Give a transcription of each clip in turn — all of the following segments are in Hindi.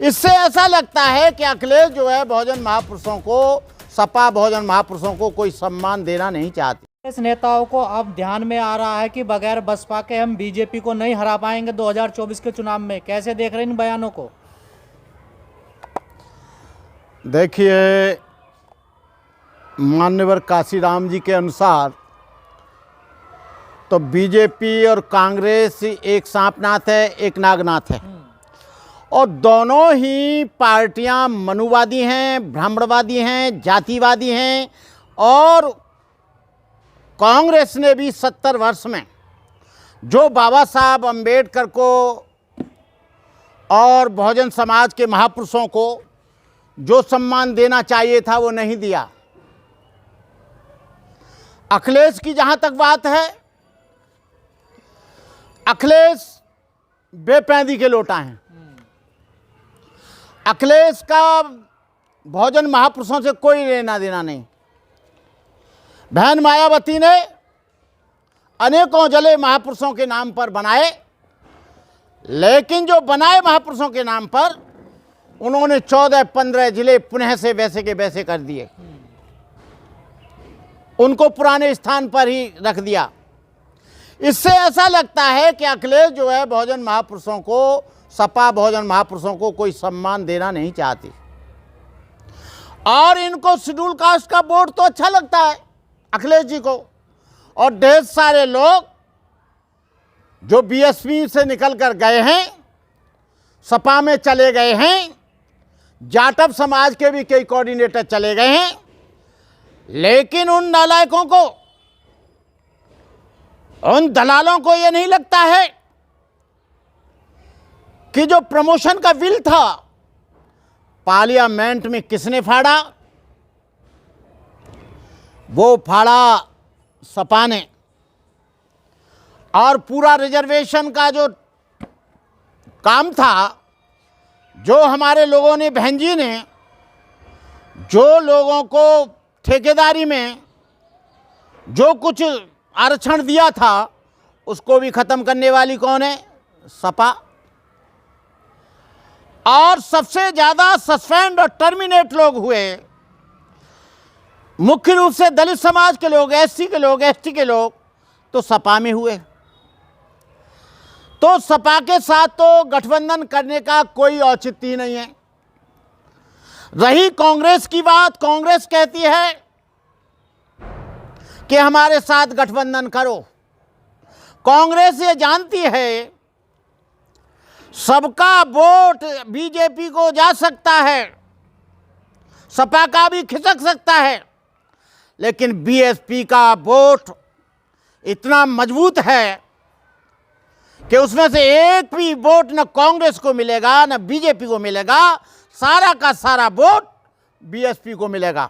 इससे ऐसा लगता है कि अखिलेश जो है बहुजन महापुरुषों को, सपा बहुजन महापुरुषों को कोई सम्मान देना नहीं चाहती। इस नेताओं को अब ध्यान में आ रहा है कि बगैर बसपा के हम बीजेपी को नहीं हरा पाएंगे 2024 के चुनाव में। कैसे देख रहे हैं इन बयानों को? देखिए, मान्यवर काशीराम जी के अनुसार तो बीजेपी और कांग्रेस एक सांपनाथ है, एक नागनाथ है, और दोनों ही पार्टियां मनुवादी हैं, ब्राह्मणवादी हैं, जातिवादी हैं। और कांग्रेस ने भी 70 वर्ष में जो बाबा साहब अम्बेडकर को और बहुजन समाज के महापुरुषों को जो सम्मान देना चाहिए था वो नहीं दिया। अखिलेश की जहां तक बात है, अखिलेश बेपैदी के लोटा हैं। अखिलेश का बहुजन महापुरुषों से कोई लेना देना नहीं। बहन मायावती ने अनेकों जले महापुरुषों के नाम पर बनाए, लेकिन जो बनाए महापुरुषों के नाम पर उन्होंने 14-15 जिले पुनः से वैसे के वैसे कर दिए, उनको पुराने स्थान पर ही रख दिया। इससे ऐसा लगता है कि अखिलेश जो है बहुजन महापुरुषों को, सपा बहुजन महापुरुषों को कोई सम्मान देना नहीं चाहती। और इनको शेड्यूल कास्ट का वोट तो अच्छा लगता है अखिलेश जी को, और ढेर सारे लोग जो बीएसपी से निकल कर गए हैं, सपा में चले गए हैं, जाटव समाज के भी कई कोऑर्डिनेटर चले गए हैं। लेकिन उन नालायकों को, उन दलालों को ये नहीं लगता है कि जो प्रमोशन का बिल था पार्लियामेंट में किसने फाड़ा? वो फाड़ा सपा ने। और पूरा रिजर्वेशन का जो काम था, जो हमारे लोगों ने, बहन जी ने जो लोगों को ठेकेदारी में जो कुछ आरक्षण दिया था, उसको भी खत्म करने वाली कौन है? सपा। और सबसे ज्यादा सस्पेंड और टर्मिनेट लोग हुए मुख्य रूप से दलित समाज के लोग, एससी के लोग, एसटी के लोग, तो सपा में हुए। तो सपा के साथ तो गठबंधन करने का कोई औचित्य ही नहीं है। रही कांग्रेस की बात, कांग्रेस कहती है कि हमारे साथ गठबंधन करो। कांग्रेस ये जानती है सबका वोट बीजेपी को जा सकता है, सपा का भी खिसक सकता है, लेकिन बीएसपी का वोट इतना मजबूत है कि उसमें से एक भी वोट न कांग्रेस को मिलेगा न बीजेपी को मिलेगा, सारा का सारा वोट बीएसपी को मिलेगा।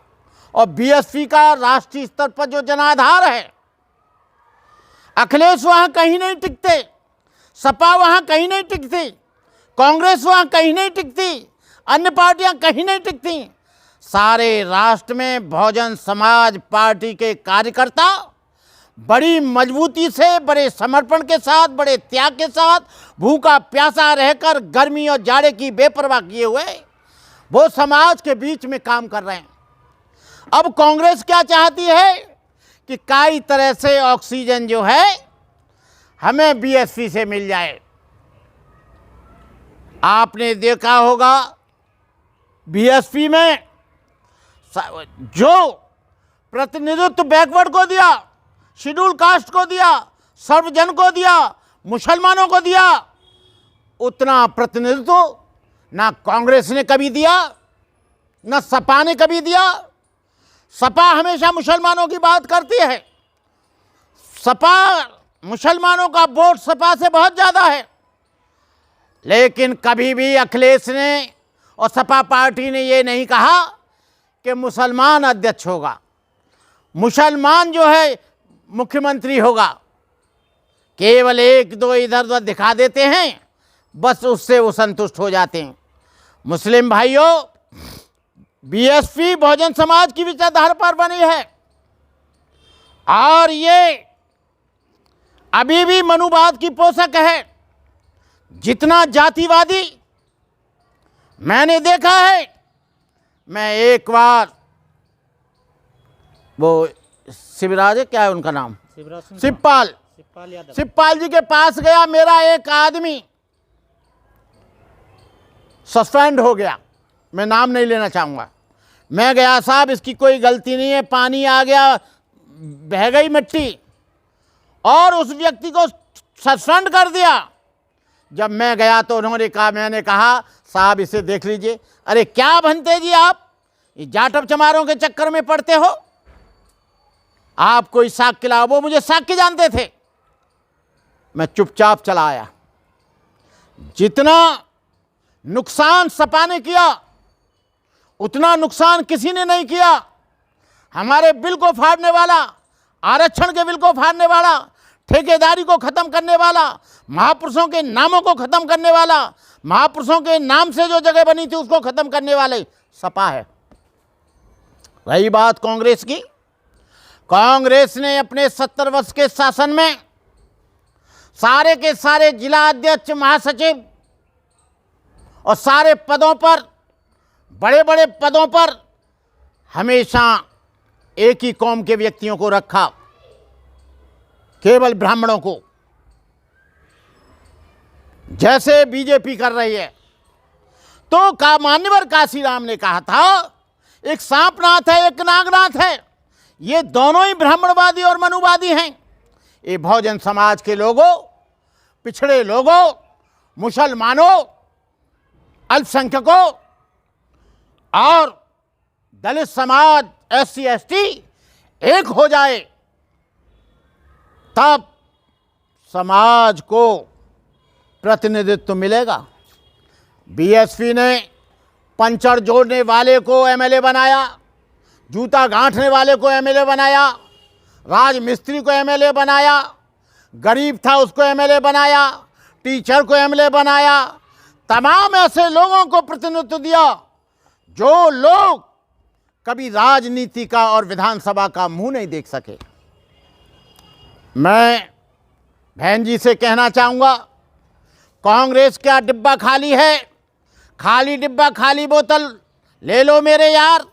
और बीएसपी का राष्ट्रीय स्तर पर जो जनाधार है, अखिलेश वहां कहीं नहीं टिकते, सपा वहां कहीं नहीं टिकती, कांग्रेस वहां कहीं नहीं टिकती, अन्य पार्टियां कहीं नहीं टिकती। सारे राष्ट्र में बहुजन समाज पार्टी के कार्यकर्ता बड़ी मजबूती से, बड़े समर्पण के साथ, बड़े त्याग के साथ, भूखा प्यासा रहकर गर्मी और जाड़े की बेपरवाह किए हुए वो समाज के बीच में काम कर रहे हैं। अब कांग्रेस क्या चाहती है कि कई तरह से ऑक्सीजन जो है हमें बीएसपी से मिल जाए। आपने देखा होगा बीएसपी में जो प्रतिनिधित्व बैकवर्ड को दिया, शेड्यूल कास्ट को दिया, सर्वजन को दिया, मुसलमानों को दिया, उतना प्रतिनिधित्व ना कांग्रेस ने कभी दिया, ना सपा ने कभी दिया। सपा हमेशा मुसलमानों की बात करती है, सपा, मुसलमानों का वोट सपा से बहुत ज़्यादा है, लेकिन कभी भी अखिलेश ने और सपा पार्टी ने ये नहीं कहा कि मुसलमान अध्यक्ष होगा, मुसलमान जो है मुख्यमंत्री होगा। केवल एक दो इधर उधर दिखा देते हैं, बस उससे वो संतुष्ट हो जाते हैं। मुस्लिम भाइयों, बीएसपी बहुजन समाज की विचारधारा पर बनी है और ये अभी भी मनुवाद की पोषक है। जितना जातिवादी मैंने देखा है, मैं एक बार वो शिवराज है, क्या है उनका नाम, शिवपाल यादव, शिवपाल जी के पास गया, मेरा एक आदमी सस्पेंड हो गया, मैं नाम नहीं लेना चाहूँगा। मैं गया, साहब इसकी कोई गलती नहीं है, पानी आ गया, बह गई मिट्टी, और उस व्यक्ति को सस्पेंड कर दिया। जब मैं गया तो उन्होंने कहा, मैंने कहा साहब इसे देख लीजिए। अरे क्या बनते जी आप, ये जाटव चमारों के चक्कर में पड़ते हो, आप कोई साक्ष्य लाओ। वो मुझे साक्ष्य जानते थे। मैं चुपचाप चला आया। जितना नुकसान सपा ने किया उतना नुकसान किसी ने नहीं किया। हमारे बिल को फाड़ने वाला, आरक्षण के बिल को फाड़ने वाला, ठेकेदारी को खत्म करने वाला, महापुरुषों के नामों को खत्म करने वाला, महापुरुषों के नाम से जो जगह बनी थी उसको खत्म करने वाले सपा है। रही बात कांग्रेस की, कांग्रेस ने अपने 70 वर्ष के शासन में सारे के सारे जिला अध्यक्ष, महासचिव और सारे पदों पर, बड़े बड़े पदों पर हमेशा एक ही कौम के व्यक्तियों को रखा, केवल ब्राह्मणों को, जैसे बीजेपी कर रही है। तो मान्यवर काशीराम ने कहा था, एक सांपनाथ है, एक नागनाथ है, ये दोनों ही ब्राह्मणवादी और मनुवादी हैं। ये बहुजन समाज के लोगों, पिछड़े लोगों, मुसलमानों, अल्पसंख्यकों और दलित समाज, SC ST एक हो जाए तब समाज को प्रतिनिधित्व मिलेगा। BSP ने पंचर जोड़ने वाले को MLA बनाया, जूता गांठने वाले को MLA बनाया, राजमिस्त्री को MLA बनाया, गरीब था उसको MLA बनाया, टीचर को MLA बनाया, तमाम ऐसे लोगों को प्रतिनिधित्व दिया जो लोग कभी राजनीति का और विधानसभा का मुंह नहीं देख सके। मैं बहन जी से कहना चाहूँगा, कांग्रेस का डिब्बा खाली है, खाली डिब्बा खाली बोतल ले लो मेरे यार।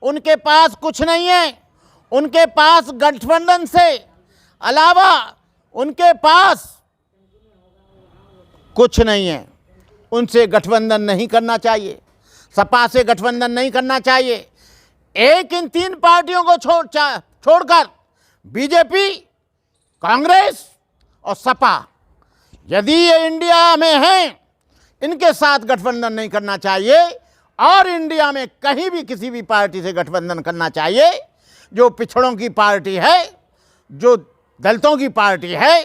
उनके पास कुछ नहीं है, उनके पास गठबंधन से अलावा उनके पास कुछ नहीं है। उनसे गठबंधन नहीं करना चाहिए, सपा से गठबंधन नहीं करना चाहिए। एक इन 3 पार्टियों को छोड़कर बीजेपी, कांग्रेस और सपा, यदि ये इंडिया में हैं, इनके साथ गठबंधन नहीं करना चाहिए। और इंडिया में कहीं भी किसी भी पार्टी से गठबंधन करना चाहिए जो पिछड़ों की पार्टी है, जो दलितों की पार्टी है,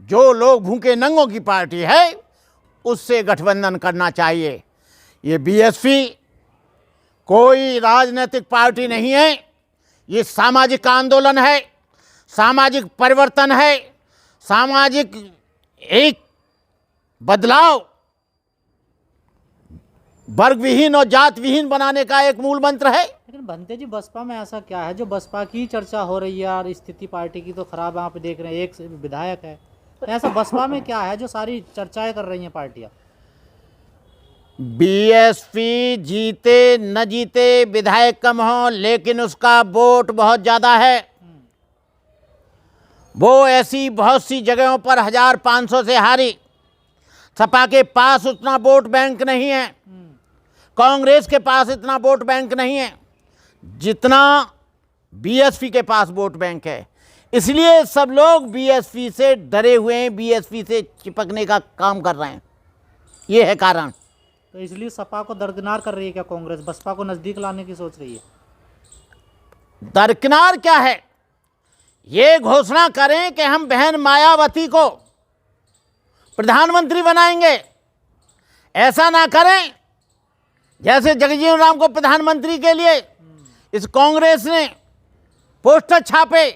जो लोग भूखे नंगों की पार्टी है, उससे गठबंधन करना चाहिए। ये BSP कोई राजनीतिक पार्टी नहीं है, ये सामाजिक आंदोलन है, सामाजिक परिवर्तन है, सामाजिक एक बदलाव, वर्ग विहीन और जात विहीन बनाने का एक मूल मंत्र है। लेकिन बनते जी, बसपा में ऐसा क्या है जो बसपा की चर्चा हो रही है और स्थिति पार्टी की तो खराब है, आप देख रहे हैं, एक विधायक है, तो ऐसा बसपा में क्या है जो सारी चर्चाएं कर रही हैं पार्टियां? BSP जीते न जीते, विधायक कम हो, लेकिन उसका वोट बहुत ज्यादा है। वो ऐसी बहुत सी जगहों पर 1500 से हारी। सपा के पास उतना वोट बैंक नहीं है, कांग्रेस के पास इतना वोट बैंक नहीं है जितना BSP के पास वोट बैंक है। इसलिए सब लोग BSP से डरे हुए हैं, BSP से चिपकने का काम कर रहे हैं, ये है कारण। तो इसलिए सपा को दरकिनार कर रही है क्या कांग्रेस, बसपा को नजदीक लाने की सोच रही है? दरकिनार क्या है, ये घोषणा करें कि हम बहन मायावती को प्रधानमंत्री बनाएंगे, ऐसा ना करें जैसे जगजीवन राम को प्रधानमंत्री के लिए इस कांग्रेस ने पोस्टर छापे,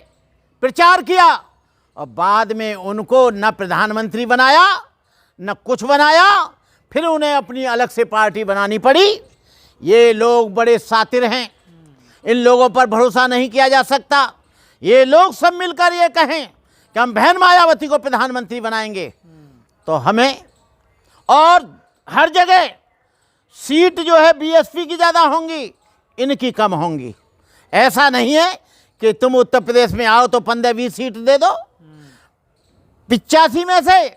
प्रचार किया और बाद में उनको न प्रधानमंत्री बनाया न कुछ बनाया, फिर उन्हें अपनी अलग से पार्टी बनानी पड़ी। ये लोग बड़े सातिर हैं, इन लोगों पर भरोसा नहीं किया जा सकता। ये लोग सब मिलकर ये कहें कि हम बहन मायावती को प्रधानमंत्री बनाएंगे, तो हमें और हर जगह सीट जो है बीएसपी की ज़्यादा होंगी, इनकी कम होंगी। ऐसा नहीं है कि तुम उत्तर प्रदेश में आओ तो 15-20 सीट दे दो। 85 में से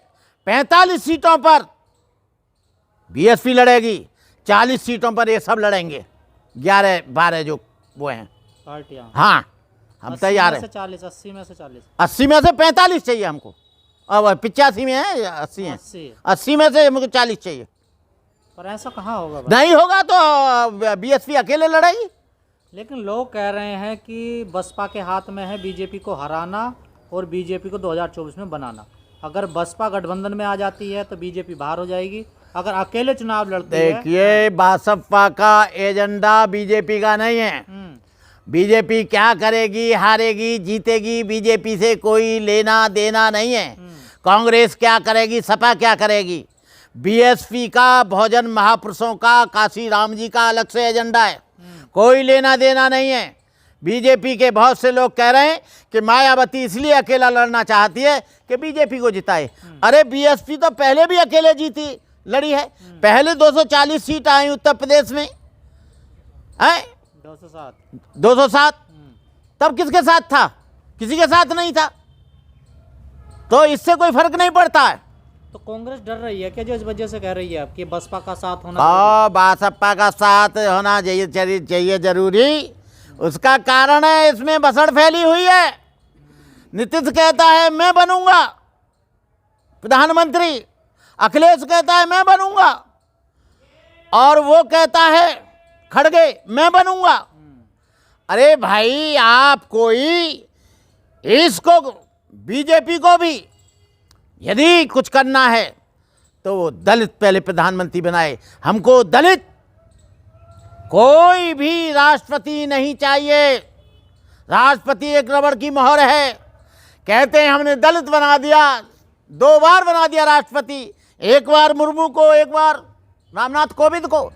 45 सीटों पर बीएसपी लड़ेगी, 40 सीटों पर ये सब लड़ेंगे, 11-12 जो वो हैं पार्टियां। हाँ, हम तैयार हैं। 40, 80 में से 40, 80 में से 45 चाहिए हमको। अब 85 में है या 80 है? 80 में से हमको 40 चाहिए। पर ऐसा कहाँ होगा भाई? नहीं होगा तो बीएसपी अकेले लड़ेगी। लेकिन लोग कह रहे हैं कि बसपा के हाथ में है बीजेपी को हराना और बीजेपी को 2024 में बनाना। अगर बसपा गठबंधन में आ जाती है तो बीजेपी बाहर हो जाएगी, अगर अकेले चुनाव लड़ती है। देखिए, बसपा का एजेंडा बीजेपी का नहीं है। बीजेपी क्या करेगी, हारेगी, जीतेगी, बीजेपी से कोई लेना देना नहीं है। कांग्रेस क्या करेगी, सपा क्या करेगी। बीएसपी का बहुजन महापुरुषों का, काशी राम जी का अलग से एजेंडा है, कोई लेना देना नहीं है। बीजेपी के बहुत से लोग कह रहे हैं कि मायावती इसलिए अकेला लड़ना चाहती है कि बीजेपी को जिताए। अरे बीएसपी तो पहले भी अकेले जीती लड़ी है, पहले 240 सीट आई उत्तर प्रदेश में, है 207। तब किसके साथ था? किसी के साथ नहीं था। तो इससे कोई फर्क नहीं पड़ता है। तो कांग्रेस डर रही है क्या जो इस वजह से कह रही है अब कि बसपा का साथ होना? बसपा का साथ होना चाहिए जरूरी। उसका कारण है इसमें भसड़ फैली हुई है। नीतीश कहता है मैं बनूंगा प्रधानमंत्री, अखिलेश कहता है मैं बनूंगा, और वो कहता है खड़गे मैं बनूंगा। अरे भाई, आप कोई इसको बीजेपी को भी यदि कुछ करना है तो वो दलित पहले प्रधानमंत्री बनाए। हमको दलित कोई भी राष्ट्रपति नहीं चाहिए। राष्ट्रपति एक रबड़ की मोहर है। कहते हैं हमने दलित बना दिया, 2 बार बना दिया राष्ट्रपति, एक बार मुर्मू को, एक बार रामनाथ कोविंद को।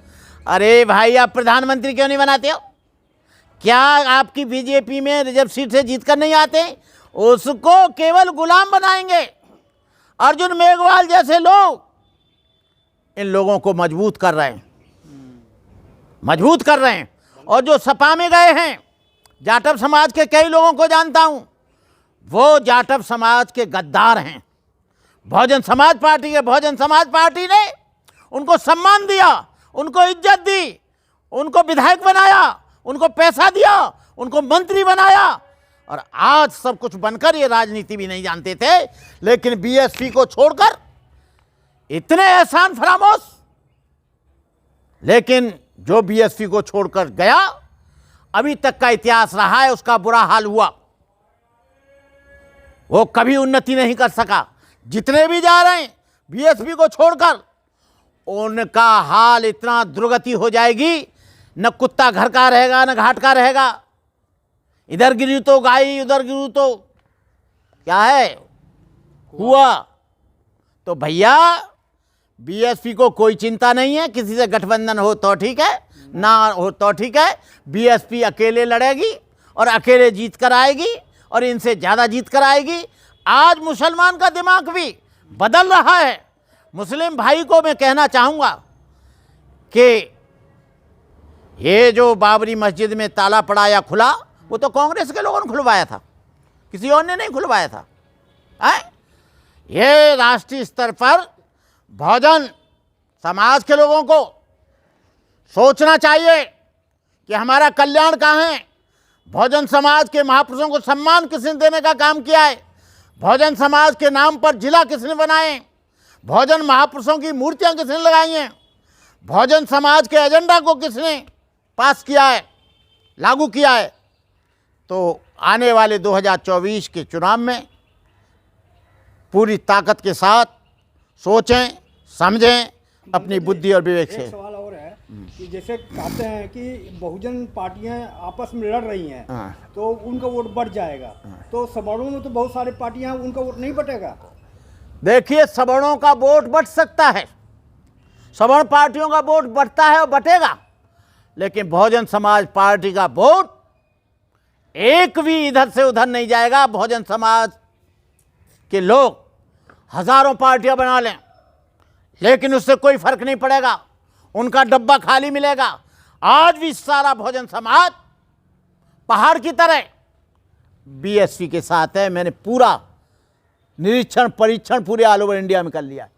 अरे भाई, आप प्रधानमंत्री क्यों नहीं बनाते हो? क्या आपकी बीजेपी में रिजर्व सीट से जीत कर नहीं आते? उसको केवल गुलाम बनाएंगे। अर्जुन मेघवाल जैसे लोग इन लोगों को मजबूत कर रहे हैं, मजबूत कर रहे हैं। और जो सपा में गए हैं, जाटव समाज के कई लोगों को जानता हूं, वो जाटव समाज के गद्दार हैं। बहुजन समाज पार्टी ने उनको सम्मान दिया, उनको इज्जत दी, उनको विधायक बनाया, उनको पैसा दिया, उनको मंत्री बनाया, और आज सब कुछ बनकर ये राजनीति भी नहीं जानते थे। लेकिन बीएसपी को छोड़कर इतने एहसान फरामोश। लेकिन जो बीएसपी को छोड़कर गया, अभी तक का इतिहास रहा है, उसका बुरा हाल हुआ। वो कभी उन्नति नहीं कर सका। जितने भी जा रहे हैं बीएसपी को छोड़कर, उनका हाल इतना दुर्गति हो जाएगी, न कुत्ता घर का रहेगा न घाट का रहेगा। इधर गिरी तो गाय, उधर गिरी तो क्या है हुआ। तो भैया, बीएसपी को कोई चिंता नहीं है। किसी से गठबंधन हो तो ठीक है, ना हो तो ठीक है। बीएसपी अकेले लड़ेगी और अकेले जीत कर आएगी, और इनसे ज़्यादा जीत कर आएगी। आज मुसलमान का दिमाग भी बदल रहा है। मुस्लिम भाई को मैं कहना चाहूँगा कि ये जो बाबरी मस्जिद में ताला पड़ा या खुला, वो तो कांग्रेस के लोगों ने खुलवाया था, किसी और ने नहीं खुलवाया था। ये राष्ट्रीय स्तर पर बहुजन समाज के लोगों को सोचना चाहिए कि हमारा कल्याण कहाँ है। बहुजन समाज के महापुरुषों को सम्मान किसने देने का काम किया है? बहुजन समाज के नाम पर जिला किसने बनाए? बहुजन महापुरुषों की मूर्तियां किसने लगाई हैं? बहुजन समाज के एजेंडा को किसने पास किया है, लागू किया है? तो आने वाले 2024 के चुनाव में पूरी ताकत के साथ सोचें, समझें, अपनी बुद्धि और विवेक से। एक सवाल और है कि जैसे कहते हैं कि बहुजन पार्टियां आपस में लड़ रही हैं, तो उनका वोट बढ़ जाएगा, तो सवर्णों में तो बहुत सारी पार्टियां हैं, उनका वोट नहीं बढ़ेगा। देखिए, सवर्णों का वोट बढ़ सकता है, सवर्ण पार्टियों का वोट बढ़ता है और बढ़ेगा, लेकिन बहुजन समाज पार्टी का वोट एक भी इधर से उधर नहीं जाएगा। बहुजन समाज के लोग हजारों पार्टियां बना लें, लेकिन उससे कोई फर्क नहीं पड़ेगा। उनका डब्बा खाली मिलेगा। आज भी सारा बहुजन समाज पहाड़ की तरह बीएसपी के साथ है। मैंने पूरा निरीक्षण परीक्षण पूरे ऑल ओवर इंडिया में कर लिया।